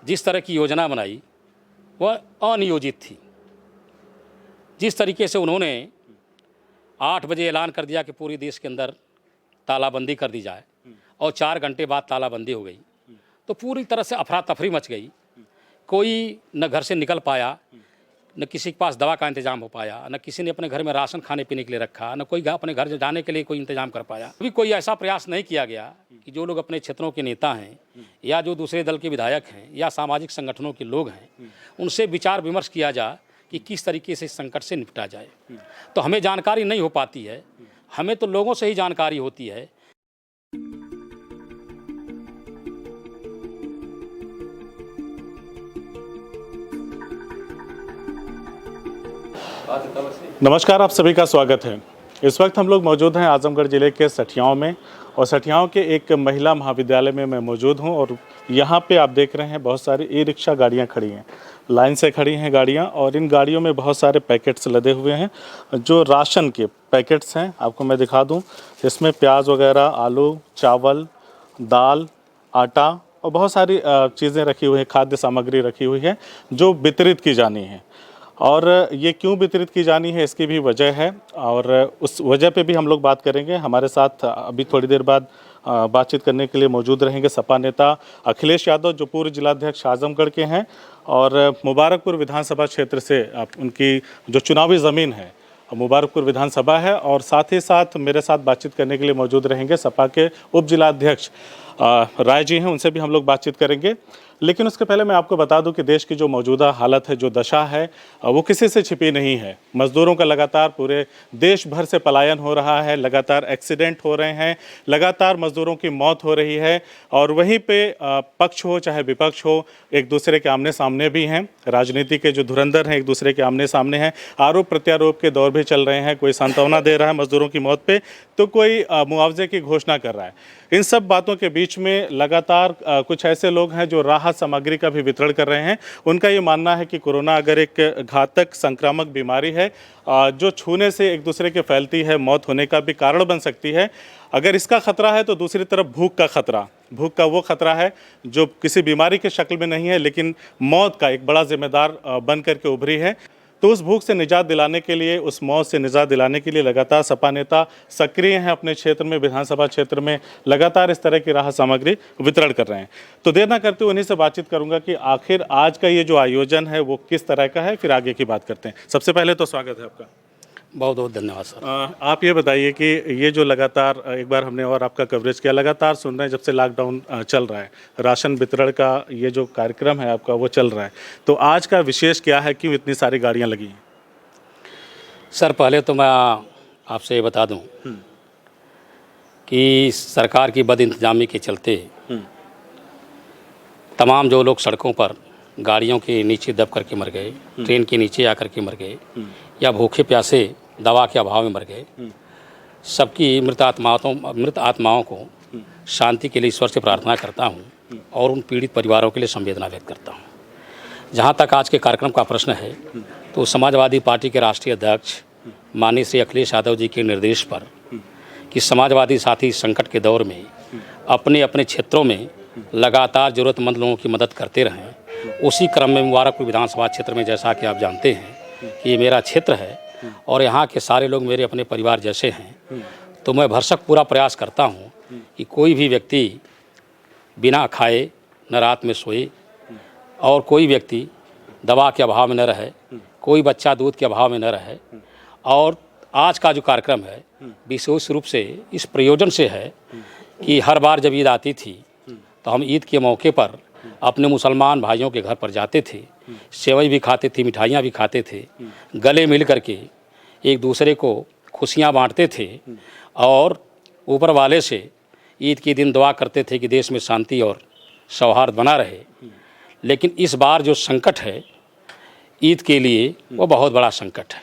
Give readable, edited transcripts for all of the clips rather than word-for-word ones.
जिस तरह की योजना बनाई वह अनियोजित थी। जिस तरीके से उन्होंने 8 बजे ऐलान कर दिया कि पूरे देश के अंदर तालाबंदी कर दी जाए और 4 घंटे बाद तालाबंदी हो गई, तो पूरी तरह से अफरा तफरी मच गई। कोई न घर से निकल पाया, न किसी के पास दवा का इंतजाम हो पाया, न किसी ने अपने घर में राशन खाने पीने के लिए रखा, न कोई अपने घर जाने के लिए कोई इंतजाम कर पाया। अभी कोई ऐसा प्रयास नहीं किया गया कि जो लोग अपने क्षेत्रों के नेता हैं या जो दूसरे दल के विधायक हैं या सामाजिक संगठनों के लोग हैं, उनसे विचार विमर्श किया जाए कि किस तरीके से इस संकट से निपटा जाए। तो हमें जानकारी नहीं हो पाती है, हमें तो लोगों से ही जानकारी होती है। नमस्कार, आप सभी का स्वागत है। इस वक्त हम लोग मौजूद हैं आजमगढ़ ज़िले के सठियाओं में, और सठियाओं के एक महिला महाविद्यालय में मैं मौजूद हूं। और यहां पे आप देख रहे हैं बहुत सारी ई रिक्शा गाड़ियां खड़ी हैं, लाइन से खड़ी हैं गाड़ियां, और इन गाड़ियों में बहुत सारे पैकेट्स लदे हुए हैं जो राशन के पैकेट्स हैं। आपको मैं दिखा दूं, इसमें प्याज वगैरह, आलू, चावल, दाल, आटा और बहुत सारी चीज़ें रखी हुई हैं, खाद्य सामग्री रखी हुई है जो वितरित की जानी है। और ये क्यों वितरित की जानी है, इसकी भी वजह है, और उस वजह पे भी हम लोग बात करेंगे। हमारे साथ अभी थोड़ी देर बाद बातचीत करने के लिए मौजूद रहेंगे सपा नेता अखिलेश यादव, जो पूर्व जिलाध्यक्ष आजमगढ़ के हैं और मुबारकपुर विधानसभा क्षेत्र से उनकी जो चुनावी ज़मीन है मुबारकपुर विधानसभा है। और साथ ही साथ मेरे साथ बातचीत करने के लिए मौजूद रहेंगे सपा के उप जिलाध्यक्ष राय जी हैं, उनसे भी हम लोग बातचीत करेंगे। लेकिन उसके पहले मैं आपको बता दूं कि देश की जो मौजूदा हालत है, जो दशा है, वो किसी से छिपी नहीं है। मजदूरों का लगातार पूरे देश भर से पलायन हो रहा है, लगातार एक्सीडेंट हो रहे हैं, लगातार मजदूरों की मौत हो रही है, और वहीं पे पक्ष हो चाहे विपक्ष हो, एक दूसरे के आमने सामने भी हैं। राजनीति के जो धुरंधर हैं एक दूसरे के आमने सामने हैं, आरोप प्रत्यारोप के दौर भी चल रहे हैं। कोई सांत्वना दे रहा है मजदूरों की मौत पे, तो कोई मुआवजे की घोषणा कर रहा है। इन सब बातों के बीच में लगातार कुछ ऐसे लोग हैं जो राहत सामग्री का भी वितरण कर रहे हैं। उनका ये मानना है कि कोरोना अगर एक घातक संक्रामक बीमारी है जो छूने से एक दूसरे के फैलती है, मौत होने का भी कारण बन सकती है। अगर इसका खतरा है तो दूसरी तरफ भूख का वो खतरा है जो किसी बीमारी के शक्ल में नहीं है, लेकिन मौत का एक बड़ा जिम्मेदार बन करके उभरी है। तो उस भूख से निजात दिलाने के लिए, उस मौत से निजात दिलाने के लिए लगातार सपा नेता सक्रिय हैं अपने क्षेत्र में, विधानसभा क्षेत्र में लगातार इस तरह की राहत सामग्री वितरण कर रहे हैं। तो देर ना करते हुए उन्हीं से बातचीत करूंगा कि आखिर आज का ये जो आयोजन है वो किस तरह का है, फिर आगे की बात करते हैं। सबसे पहले तो स्वागत है आपका। बहुत बहुत धन्यवाद सर। आप ये बताइए कि ये जो लगातार, एक बार हमने और आपका कवरेज किया, लगातार सुन रहे हैं जब से लॉकडाउन चल रहा है, राशन वितरण का ये जो कार्यक्रम है आपका वो चल रहा है, तो आज का विशेष क्या है, क्यों इतनी सारी गाड़ियां लगी हैं? सर पहले तो मैं आपसे ये बता दूं कि सरकार की बद इंतजामी के चलते तमाम जो लोग सड़कों पर गाड़ियों के नीचे दब करके मर गए, ट्रेन के नीचे आकर के मर गए, या भूखे प्यासे दवा के अभाव में मर गए, सबकी मृत आत्माओं को शांति के लिए ईश्वर से प्रार्थना करता हूं और उन पीड़ित परिवारों के लिए संवेदना व्यक्त करता हूं। जहां तक आज के कार्यक्रम का प्रश्न है, तो समाजवादी पार्टी के राष्ट्रीय अध्यक्ष माननीय श्री अखिलेश यादव जी के निर्देश पर कि समाजवादी साथी संकट के दौर में अपने अपने क्षेत्रों में लगातार ज़रूरतमंद लोगों की मदद करते रहें, उसी क्रम में मुबारकपुर विधानसभा क्षेत्र में, जैसा कि आप जानते हैं कि ये मेरा क्षेत्र है और यहाँ के सारे लोग मेरे अपने परिवार जैसे हैं, तो मैं भरसक पूरा प्रयास करता हूँ कि कोई भी व्यक्ति बिना खाए न रात में सोए, और कोई व्यक्ति दवा के अभाव में न रहे, कोई बच्चा दूध के अभाव में न रहे। और आज का जो कार्यक्रम है विशेष रूप से इस प्रयोजन से है कि हर बार जब ईद आती थी तो हम ईद के मौके पर अपने मुसलमान भाइयों के घर पर जाते थे, सेवई भी खाते थे, मिठाइयाँ भी खाते थे, गले मिल करके एक दूसरे को खुशियाँ बांटते थे और ऊपर वाले से ईद के दिन दुआ करते थे कि देश में शांति और सौहार्द बना रहे। लेकिन इस बार जो संकट है ईद के लिए, वो बहुत बड़ा संकट है,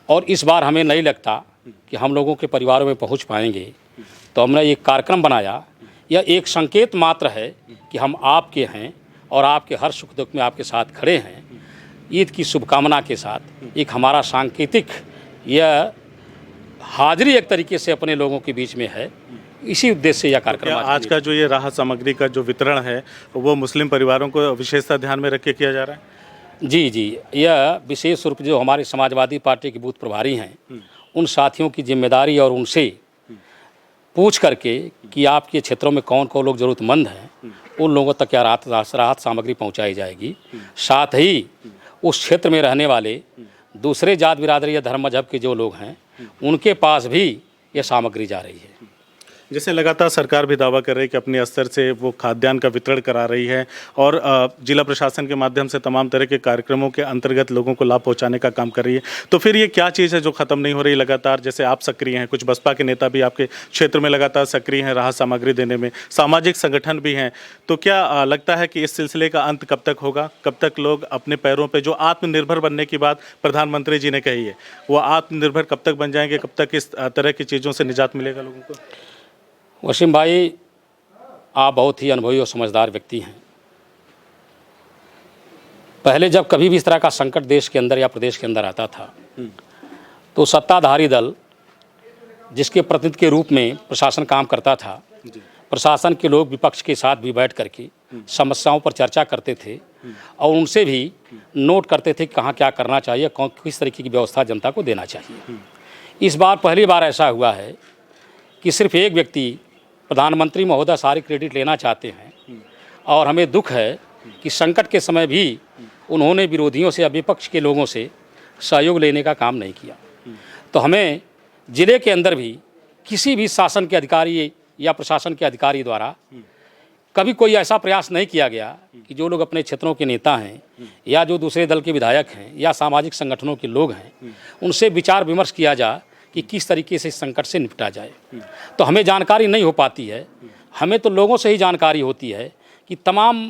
और इस बार हमें नहीं लगता कि हम लोगों के परिवारों में पहुंच पाएंगे। तो हमने एक कार्यक्रम बनाया, यह एक संकेत मात्र है कि हम आपके हैं और आपके हर सुख दुख में आपके साथ खड़े हैं। ईद की शुभकामना के साथ एक हमारा सांकेतिक यह हाजिरी एक तरीके से अपने लोगों के बीच में है इसी उद्देश्य से यह कार्यक्रम आज का जो ये राहत सामग्री का जो वितरण है वो मुस्लिम परिवारों को विशेषता ध्यान में रख के किया जा रहा है? जी, यह विशेष रूप जो हमारे समाजवादी पार्टी के बूथ प्रभारी हैं उन साथियों की जिम्मेदारी और उनसे पूछ करके कि आपके क्षेत्रों में कौन कौन लोग ज़रूरतमंद हैं उन लोगों तक क्या राहत सामग्री पहुंचाई जाएगी। साथ ही उस क्षेत्र में रहने वाले दूसरे जात बिरादरी या धर्म मजहब के जो लोग हैं उनके पास भी ये सामग्री जा रही है। जैसे लगातार सरकार भी दावा कर रही है कि अपने स्तर से वो खाद्यान्न का वितरण करा रही है और जिला प्रशासन के माध्यम से तमाम तरह के कार्यक्रमों के अंतर्गत लोगों को लाभ पहुंचाने का काम कर रही है, तो फिर ये क्या चीज़ है जो ख़त्म नहीं हो रही लगातार? जैसे आप सक्रिय हैं, कुछ बसपा के नेता भी आपके क्षेत्र में लगातार सक्रिय हैं राहत सामग्री देने में, सामाजिक संगठन भी हैं, तो क्या लगता है कि इस सिलसिले का अंत कब तक होगा? कब तक लोग अपने पैरों पर जो आत्मनिर्भर बनने की बात प्रधानमंत्री जी ने कही है वो आत्मनिर्भर कब तक बन जाएंगे? कब तक इस तरह की चीज़ों से निजात मिलेगा लोगों को? वसीम भाई, आप बहुत ही अनुभवी और समझदार व्यक्ति हैं। पहले जब कभी भी इस तरह का संकट देश के अंदर या प्रदेश के अंदर आता था तो सत्ताधारी दल जिसके प्रतिनिधि के रूप में प्रशासन काम करता था, प्रशासन के लोग विपक्ष के साथ भी बैठ करके समस्याओं पर चर्चा करते थे और उनसे भी नोट करते थे कहाँ क्या करना चाहिए, किस तरीके की व्यवस्था जनता को देना चाहिए। इस बार पहली बार ऐसा हुआ है कि सिर्फ एक व्यक्ति प्रधानमंत्री महोदय सारी क्रेडिट लेना चाहते हैं और हमें दुख है कि संकट के समय भी उन्होंने विरोधियों से या विपक्ष के लोगों से सहयोग लेने का काम नहीं किया। तो हमें ज़िले के अंदर भी किसी भी शासन के अधिकारी या प्रशासन के अधिकारी द्वारा कभी कोई ऐसा प्रयास नहीं किया गया कि जो लोग अपने क्षेत्रों के नेता हैं या जो दूसरे दल के विधायक हैं या सामाजिक संगठनों के लोग हैं उनसे विचार विमर्श किया जाए कि किस तरीके से इस संकट से निपटा जाए। तो हमें जानकारी नहीं हो पाती है, हमें तो लोगों से ही जानकारी होती है कि तमाम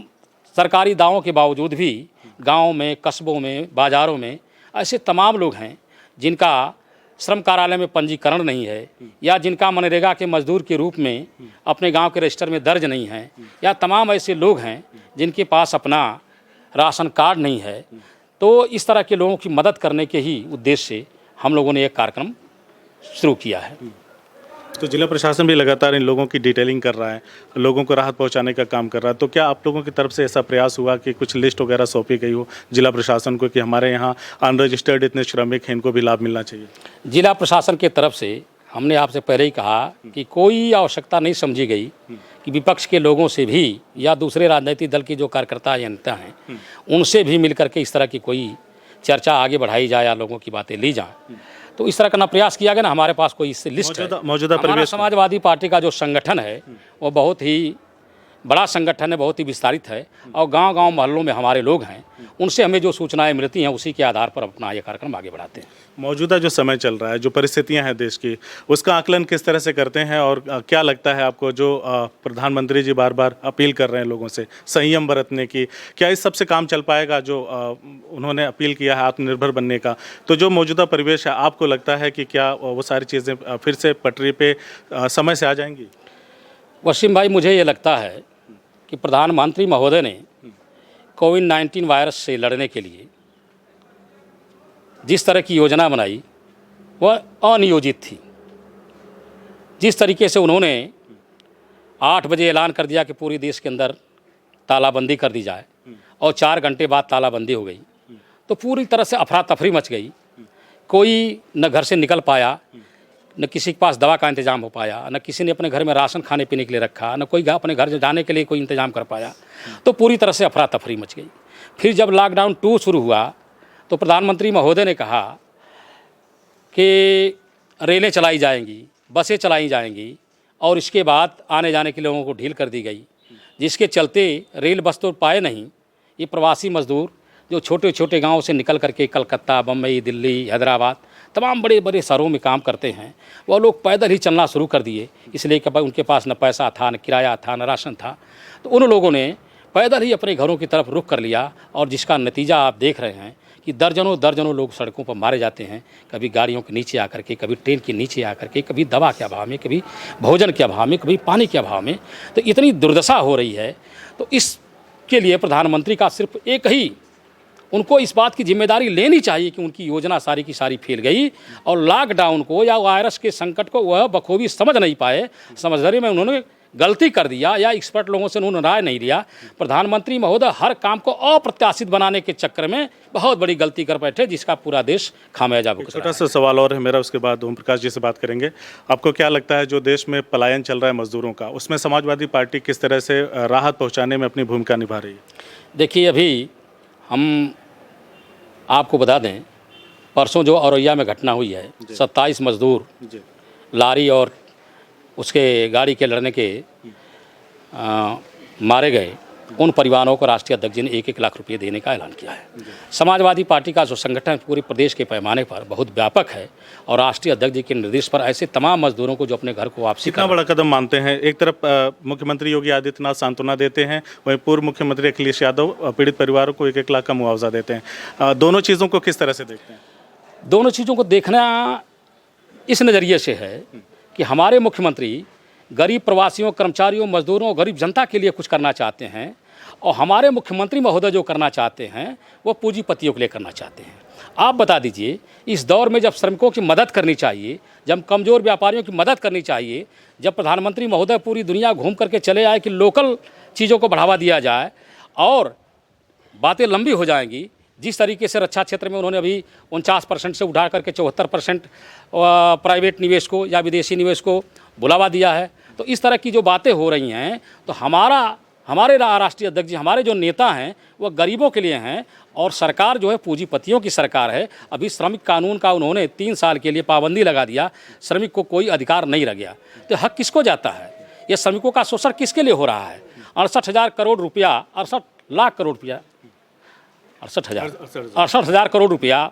सरकारी दावों के बावजूद भी गाँव में, कस्बों में, बाज़ारों में ऐसे तमाम लोग हैं जिनका श्रम कार्यालय में पंजीकरण नहीं है या जिनका मनरेगा के मजदूर के रूप में अपने गांव के रजिस्टर में दर्ज नहीं है, या तमाम ऐसे लोग हैं जिनके पास अपना राशन कार्ड नहीं है। तो इस तरह के लोगों की मदद करने के ही उद्देश्य से हम लोगों ने एक कार्यक्रम शुरू किया है। तो जिला प्रशासन भी लगातार इन लोगों की डिटेलिंग कर रहा है, लोगों को राहत पहुंचाने का काम कर रहा है, तो क्या आप लोगों की तरफ से ऐसा प्रयास हुआ कि कुछ लिस्ट वगैरह सौंपी गई हो जिला प्रशासन को कि हमारे यहाँ अनरजिस्टर्ड इतने श्रमिक हैं, इनको भी लाभ मिलना चाहिए? जिला प्रशासन की तरफ से हमने आपसे पहले ही कहा कि कोई आवश्यकता नहीं समझी गई कि विपक्ष के लोगों से भी या दूसरे राजनीतिक दल के जो कार्यकर्ता या नेता हैं उनसे भी मिल करके इस तरह की कोई चर्चा आगे बढ़ाई जाए या लोगों की बातें ली जाएँ। तो इस तरह का ना प्रयास किया गया ना हमारे पास कोई इससे लिस्ट है। मौजूदा हमारा समाजवादी पार्टी का जो संगठन है वो बहुत ही बड़ा संगठन है, बहुत ही विस्तारित है और गांव-गांव मोहल्लों में हमारे लोग हैं, उनसे हमें जो सूचनाएं मिलती हैं उसी के आधार पर अपना ये कार्यक्रम आगे बढ़ाते हैं। मौजूदा जो समय चल रहा है, जो परिस्थितियां हैं देश की, उसका आकलन किस तरह से करते हैं और क्या लगता है आपको जो प्रधानमंत्री जी बार बार अपील कर रहे हैं लोगों से संयम बरतने की, क्या इस सबसे काम चल पाएगा? जो उन्होंने अपील किया है आत्मनिर्भर बनने का, तो जो मौजूदा परिवेश है आपको लगता है कि क्या वो सारी चीज़ें फिर से पटरी पे समय से आ जाएंगी? वसीम भाई, मुझे ये लगता है कि प्रधानमंत्री महोदय ने कोविड-19 वायरस से लड़ने के लिए जिस तरह की योजना बनाई वह अनियोजित थी। जिस तरीके से उन्होंने 8 बजे ऐलान कर दिया कि पूरे देश के अंदर तालाबंदी कर दी जाए और 4 घंटे बाद तालाबंदी हो गई, तो पूरी तरह से अफरा तफरी मच गई। कोई न घर से निकल पाया, न किसी के पास दवा का इंतज़ाम हो पाया, न किसी ने अपने घर में राशन खाने पीने के लिए रखा, न कोई अपने घर जाने के लिए कोई इंतज़ाम कर पाया। तो पूरी तरह से अफरा तफरी मच गई। फिर जब लॉकडाउन 2 शुरू हुआ तो प्रधानमंत्री महोदय ने कहा कि रेलें चलाई जाएंगी, बसें चलाई जाएंगी और इसके बाद आने जाने के लोगों को ढील कर दी गई, जिसके चलते रेल बस तो पाए नहीं। ये प्रवासी मजदूर जो छोटे छोटे गाँव से निकल करके कलकत्ता, बम्बई, दिल्ली, हैदराबाद तमाम बड़े बड़े शहरों में काम करते हैं, वह लोग पैदल ही चलना शुरू कर दिए, इसलिए कि उनके पास न पैसा था, न किराया था, न राशन था। तो उन लोगों ने पैदल ही अपने घरों की तरफ रुख कर लिया और जिसका नतीजा आप देख रहे हैं कि दर्जनों दर्जनों लोग सड़कों पर मारे जाते हैं, कभी गाड़ियों के नीचे आकर के, कभी ट्रेन के नीचे आकर के, कभी दवा के अभाव में, कभी भोजन के अभाव में, कभी पानी के अभाव में। तो इतनी दुर्दशा हो रही है। तो इसके लिए प्रधानमंत्री का सिर्फ एक ही उनको इस बात की जिम्मेदारी लेनी चाहिए कि उनकी योजना सारी की सारी फेल गई और लॉकडाउन को या वायरस के संकट को वह बखूबी समझ नहीं पाए। समझदारी में उन्होंने गलती कर दिया या एक्सपर्ट लोगों से उन्होंने राय नहीं लिया। प्रधानमंत्री महोदय हर काम को अप्रत्याशित बनाने के चक्कर में बहुत बड़ी गलती कर बैठे, जिसका पूरा देश खामियाजा भुगत रहा है। छोटा सा सवाल और है मेरा, उसके बाद ओम प्रकाश जी से बात करेंगे। आपको क्या लगता है जो देश में पलायन चल रहा है मजदूरों का, उसमें समाजवादी पार्टी किस तरह से राहत पहुंचाने में अपनी भूमिका निभा रही है? देखिए, अभी हम आपको बता दें, परसों जो औरैया में घटना हुई है, 27 मजदूर लारी और उसके गाड़ी के लड़ने के मारे गए, उन परिवारों को राष्ट्रीय अध्यक्ष जी ने 1-1 लाख रुपए देने का ऐलान किया है। समाजवादी पार्टी का जो संगठन पूरे प्रदेश के पैमाने पर बहुत व्यापक है और राष्ट्रीय अध्यक्ष जी के निर्देश पर ऐसे तमाम मजदूरों को जो अपने घर को वापसी कितना बड़ा कदम मानते हैं? एक तरफ मुख्यमंत्री योगी आदित्यनाथ सांत्वना देते हैं, वहीं पूर्व मुख्यमंत्री अखिलेश यादव पीड़ित परिवारों को 1-1 लाख का मुआवजा देते हैं। दोनों चीज़ों को किस तरह से देखते हैं? दोनों चीज़ों को देखना इस नज़रिए से है कि हमारे मुख्यमंत्री गरीब प्रवासियों, कर्मचारियों, मजदूरों और गरीब जनता के लिए कुछ करना चाहते हैं और हमारे मुख्यमंत्री महोदय जो करना चाहते हैं वो पूंजीपतियों के लिए करना चाहते हैं। आप बता दीजिए, इस दौर में जब श्रमिकों की मदद करनी चाहिए, जब कमज़ोर व्यापारियों की मदद करनी चाहिए, जब प्रधानमंत्री महोदय पूरी दुनिया घूम करके चले आए कि लोकल चीज़ों को बढ़ावा दिया जाए और बातें लंबी हो जाएंगी, जिस तरीके से रक्षा क्षेत्र में उन्होंने अभी 49% से उठा करके 74% प्राइवेट निवेश को या विदेशी निवेश को बुलावा दिया है, तो इस तरह की जो बातें हो रही हैं, तो हमारे राष्ट्रीय अध्यक्ष जी, हमारे जो नेता हैं वो गरीबों के लिए हैं और सरकार जो है पूंजीपतियों की सरकार है। अभी श्रमिक कानून का उन्होंने 3 साल के लिए पाबंदी लगा दिया, श्रमिक को कोई अधिकार नहीं रह गया। तो हक किसको जाता है? ये श्रमिकों का शोषण किसके लिए हो रहा है? 68,000 करोड़ रुपया, 68 लाख करोड़ रुपया, 68,000 करोड़ रुपया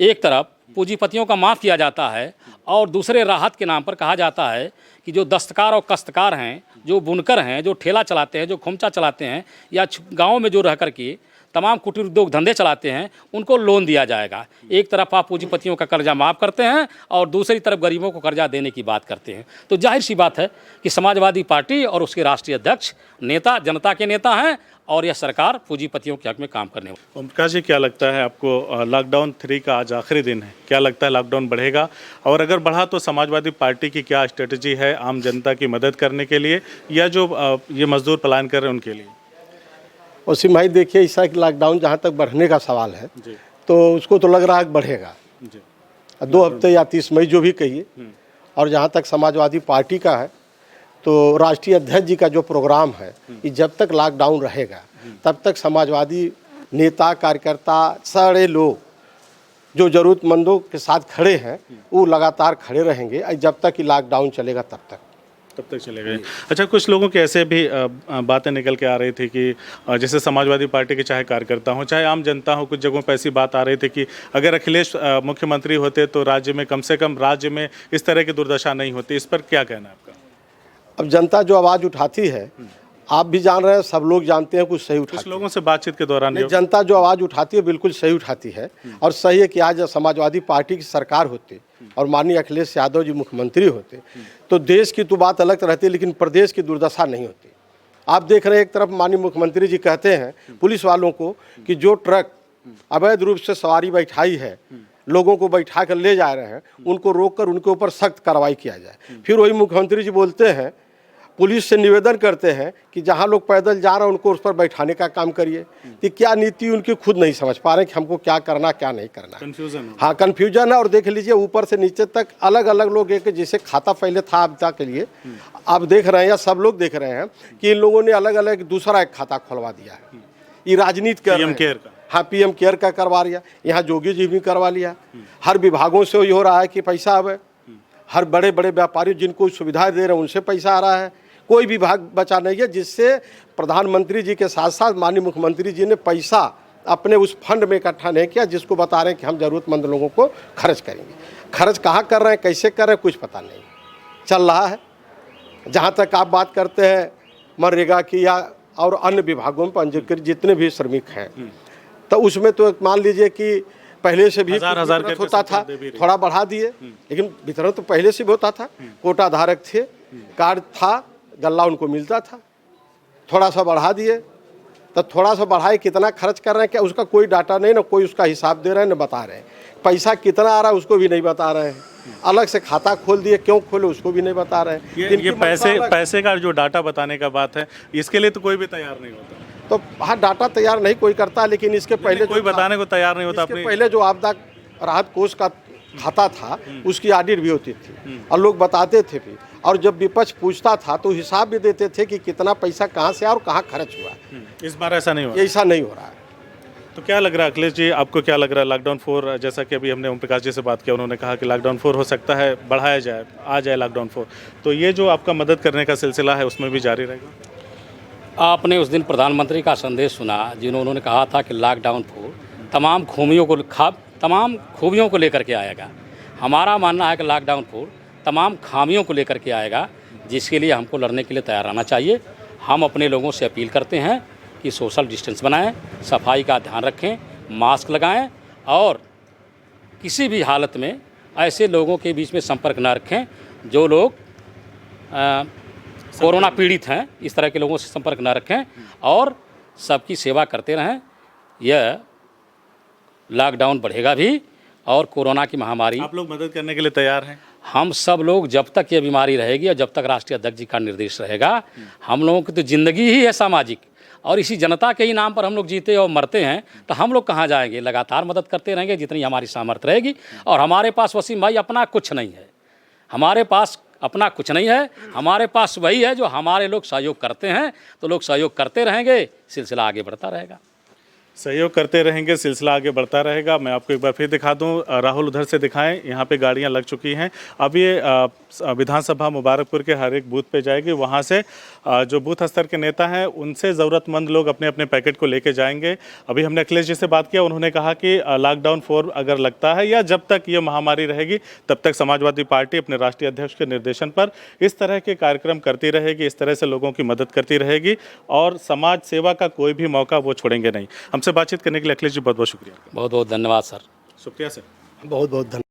एक तरफ पूंजीपतियों का माफ़ किया जाता है और दूसरे राहत के नाम पर कहा जाता है कि जो दस्तकार और काश्तकार हैं, जो बुनकर हैं, जो ठेला चलाते हैं, जो खोमचा चलाते हैं या गाँव में जो रह कर के तमाम कुटीर उद्योग धंधे चलाते हैं, उनको लोन दिया जाएगा। एक तरफ आप पूंजीपतियों का कर्जा माफ़ करते हैं और दूसरी तरफ गरीबों को कर्जा देने की बात करते हैं। तो जाहिर सी बात है कि समाजवादी पार्टी और उसके राष्ट्रीय अध्यक्ष नेता जनता के नेता हैं और यह सरकार पूंजीपतियों के हक में काम करने वाली। ओम प्रकाश जी, क्या लगता है आपको, लॉकडाउन 3 का आज आखिरी दिन है, क्या लगता है लॉकडाउन बढ़ेगा? और अगर बढ़ा तो समाजवादी पार्टी की क्या स्ट्रेटजी है आम जनता की मदद करने के लिए या जो ये मजदूर पलायन कर रहे हैं उनके लिए? उसी भाई देखिए, ऐसा कि लॉकडाउन जहाँ तक बढ़ने का सवाल है तो उसको तो लग रहा है कि बढ़ेगा 2 हफ्ते या 30 मई जो भी कहिए। और जहाँ तक समाजवादी पार्टी का है तो राष्ट्रीय अध्यक्ष जी का जो प्रोग्राम है कि जब तक लॉकडाउन रहेगा तब तक समाजवादी नेता, कार्यकर्ता, सारे लोग जो ज़रूरतमंदों के साथ खड़े हैं वो लगातार खड़े रहेंगे जब तक कि लॉकडाउन चलेगा तब तक चलेगा। अच्छा, कुछ लोगों के ऐसे भी बातें निकल के आ रही थी कि जैसे समाजवादी पार्टी के चाहे कार्यकर्ता हो चाहे आम जनता हो, कुछ जगहों पर ऐसी बात आ रही थी कि अगर अखिलेश मुख्यमंत्री होते तो राज्य में कम से कम राज्य में इस तरह की दुर्दशा नहीं होती। इस पर क्या कहना है आपका? अब जनता जो आवाज़ उठाती है, आप भी जान रहे हैं, सब लोग जानते हैं, कुछ सही उठाती है। कुछ लोगों से बातचीत के दौरान जनता जो आवाज़ उठाती है बिल्कुल सही उठाती है और सही है कि आज समाजवादी पार्टी की सरकार होती और माननीय अखिलेश यादव जी मुख्यमंत्री होते तो देश की तो बात अलग रहती, लेकिन प्रदेश की दुर्दशा नहीं होती। आप देख रहे हैं, एक तरफ माननीय मुख्यमंत्री जी कहते हैं पुलिस वालों को कि जो ट्रक अवैध रूप से सवारी बैठाई है, लोगों को बैठा कर ले जा रहे हैं, उनको रोककर उनके ऊपर सख्त कार्रवाई किया जाए। फिर वही मुख्यमंत्री जी बोलते हैं, पुलिस से निवेदन करते हैं कि जहां लोग पैदल जा रहे हैं उनको उस पर बैठाने का काम करिए। कि क्या नीति उनकी खुद नहीं समझ पा रहे कि हमको क्या करना क्या नहीं करना। कंफ्यूजन। हाँ, कंफ्यूजन है। और देख लीजिए ऊपर से नीचे तक अलग अलग लोग, एक जैसे खाता पहले था आपदा के लिए, आप देख रहे हैं या सब लोग देख रहे हैं कि इन लोगों ने अलग अलग दूसरा एक खाता खुलवा दिया है। ये राजनीति कर PM केयर का। हाँ, PM केयर का करवा लिया, यहाँ जोगी जी भी करवा लिया। हर विभागों से ये हो रहा है कि पैसा आवे, हर बड़े बड़े व्यापारी जिनको सुविधा दे रहे हैं उनसे पैसा आ रहा है, कोई विभाग बचा नहीं है। जिससे प्रधानमंत्री जी के साथ साथ माननीय मुख्यमंत्री जी ने पैसा अपने उस फंड में इकट्ठा नहीं किया जिसको बता रहे हैं कि हम ज़रूरतमंद लोगों को खर्च करेंगे। खर्च कहाँ कर रहे हैं, कैसे कर रहे हैं, कुछ पता नहीं चल रहा है। जहाँ तक आप बात करते हैं मनरेगा की या और अन्य विभागों में पंजीकृत जितने भी श्रमिक हैं, तो उसमें तो मान लीजिए कि पहले से भी हजार होता था, थोड़ा बढ़ा दिए, लेकिन वितरण तो पहले से भी होता था। कोटा धारक थे, कार्ड था, गल्ला उनको मिलता था, थोड़ा सा बढ़ा दिए, तो थोड़ा सा बढ़ाए, कितना खर्च कर रहे हैं क्या उसका कोई डाटा नहीं, ना कोई उसका हिसाब दे रहे हैं, ना बता रहे हैं। पैसा कितना आ रहा है उसको भी नहीं बता रहे हैं। अलग से खाता खोल दिए, क्यों खोले उसको भी नहीं बता रहे हैं। ये पैसे का जो डाटा बताने का बात है, इसके लिए तो कोई भी तैयार नहीं होता। तो हाँ, डाटा तैयार नहीं कोई करता, लेकिन इसके पहले कोई बताने को तैयार नहीं होता। इसके पहले जो आपदा राहत कोष का खाता था उसकी ऑडिट भी होती थी और लोग बताते थे भी, और जब विपक्ष पूछता था तो हिसाब भी देते थे कि कितना पैसा कहाँ से आया और कहाँ खर्च हुआ। इस बार ऐसा नहीं हुआ। ऐसा नहीं हो रहा है। तो क्या लग रहा है अखिलेश जी, आपको क्या लग रहा है लॉकडाउन 4, जैसा कि अभी हमने ओम प्रकाश जी से बात किया, उन्होंने कहा कि लॉकडाउन 4 हो सकता है बढ़ाया जाए, आ जाए लॉकडाउन 4, तो ये जो आपका मदद करने का सिलसिला है उसमें भी जारी रहेगा? आपने उस दिन प्रधानमंत्री का संदेश सुना जिन्होंने कहा था कि लॉकडाउन 4 तमाम खूबियों को लेकर के आएगा। हमारा मानना है कि लॉकडाउन 4 तमाम खामियों को लेकर के आएगा, जिसके लिए हमको लड़ने के लिए तैयार रहना चाहिए। हम अपने लोगों से अपील करते हैं कि सोशल डिस्टेंस बनाएं, सफाई का ध्यान रखें, मास्क लगाएं और किसी भी हालत में ऐसे लोगों के बीच में संपर्क न रखें जो लोग कोरोना पीड़ित हैं। इस तरह के लोगों से संपर्क न रखें और सबकी सेवा करते रहें। यह लॉकडाउन बढ़ेगा भी और कोरोना की महामारी, आप लोग मदद करने के लिए तैयार हैं? हम सब लोग, जब तक ये बीमारी रहेगी और जब तक राष्ट्रीय अध्यक्ष जी का निर्देश रहेगा, हम लोगों की तो ज़िंदगी ही है सामाजिक, और इसी जनता के ही नाम पर हम लोग जीते और मरते हैं, तो हम लोग कहाँ जाएंगे। लगातार मदद करते रहेंगे जितनी हमारी सामर्थ्य रहेगी। और हमारे पास, वसीम भाई, अपना कुछ नहीं है। हमारे पास अपना कुछ नहीं है, हमारे पास वही है जो हमारे लोग सहयोग करते हैं। तो लोग सहयोग करते रहेंगे, सिलसिला आगे बढ़ता रहेगा। सहयोग करते रहेंगे, सिलसिला आगे बढ़ता रहेगा। मैं आपको एक बार फिर दिखा दूं, राहुल उधर से दिखाएं, यहाँ पे गाड़ियाँ लग चुकी हैं। अब ये विधानसभा मुबारकपुर के हर एक बूथ पे जाएगी। वहाँ से जो बूथ स्तर के नेता हैं उनसे ज़रूरतमंद लोग अपने अपने पैकेट को लेके जाएंगे। अभी हमने अखिलेश जी से बात किया, उन्होंने कहा कि लॉकडाउन 4 अगर लगता है या जब तक ये महामारी रहेगी तब तक समाजवादी पार्टी अपने राष्ट्रीय अध्यक्ष के निर्देशन पर इस तरह के कार्यक्रम करती रहेगी, इस तरह से लोगों की मदद करती रहेगी और समाज सेवा का कोई भी मौका वो छोड़ेंगे नहीं। हमसे बातचीत करने के लिए अखिलेश जी बहुत बहुत शुक्रिया। बहुत बहुत धन्यवाद सर। शुक्रिया सर। बहुत बहुत धन्यवाद।